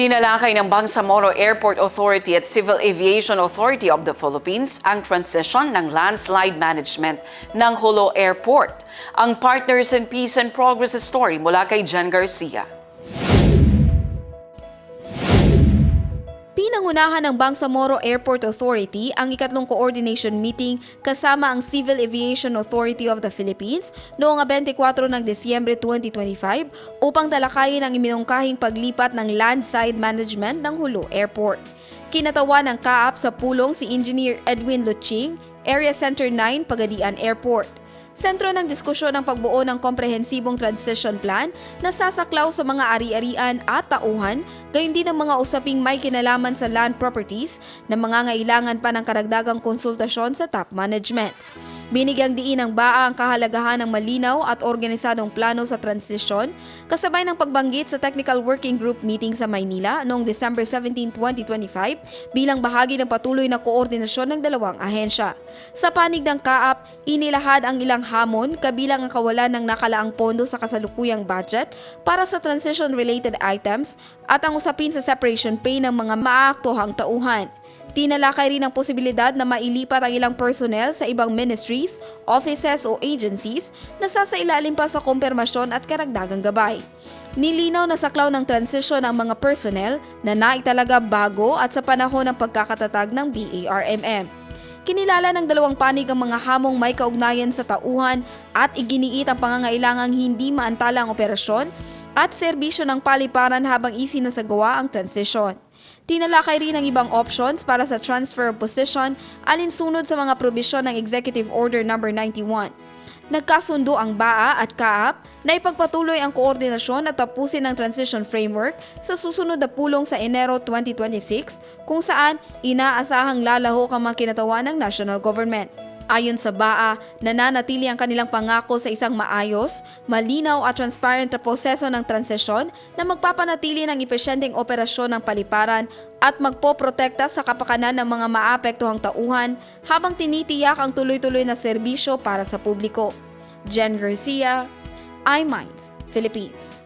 Tinalakay ng Bangsamoro Airport Authority at Civil Aviation Authority of the Philippines ang transition ng landslide management ng Jolo Airport. Ang Partners in Peace and Progress story mula kay Jen Garcia. Pinangunahan ng Bangsamoro Airport Authority ang ikatlong coordination meeting kasama ang Civil Aviation Authority of the Philippines noong 24 ng Disyembre 2025 upang talakayin ang iminungkahing paglipat ng landside management ng Jolo Airport. Kinatawan ng CAAP sa pulong si Engineer Edwin Luching, Area Center 9, Pagadian Airport. Sentro ng diskusyon ang pagbuo ng komprehensibong transition plan na sasaklaw sa mga ari-arian at tauhan, gayon din ang mga usaping may kinalaman sa land properties na mangangailangan pa ng karagdagang konsultasyon sa top management. Binigyang diin ng BAA ang kahalagahan ng malinaw at organisadong plano sa transisyon, kasabay ng pagbanggit sa Technical Working Group meeting sa Maynila noong December 17, 2025 bilang bahagi ng patuloy na koordinasyon ng dalawang ahensya. Sa panig ng CAAP, inilahad ang ilang hamon kabilang ang kawalan ng nakalaang pondo sa kasalukuyang budget para sa transition-related items at ang usapin sa separation pay ng mga maaaktuhang tauhan. Tinalakay rin ang posibilidad na mailipat ang ilang personnel sa ibang ministries, offices o agencies na sasailalim pa sa kumpirmasyon at karagdagang gabay. Nilinaw na saklaw ng transition ang mga personnel na naitalaga bago at sa panahon ng pagkakatatag ng BARMM. Kinilala ng dalawang panig ang mga hamong may kaugnayan sa tauhan at iginiit ang pangangailangang hindi maantalang operasyon at serbisyo ng paliparan habang isinasagawa ang transisyon. Tinalakay rin ang ibang options para sa transfer of position alinsunod sa mga probisyon ng Executive Order No. 91. Nagkasundo ang BAA at CAAP na ipagpatuloy ang koordinasyon at tapusin ang transition framework sa susunod na pulong sa Enero 2026 kung saan inaasahang lalahok ang mga kinatawan ng national government. Ayon sa BAA, nananatili ang kanilang pangako sa isang maayos, malinaw at transparent na proseso ng transisyon na magpapanatili ng epesyenteng operasyon ng paliparan at magpoprotekta sa kapakanan ng mga maapektuhang tauhan habang tinitiyak ang tuloy-tuloy na serbisyo para sa publiko. Jen Garcia, iMinds, Philippines.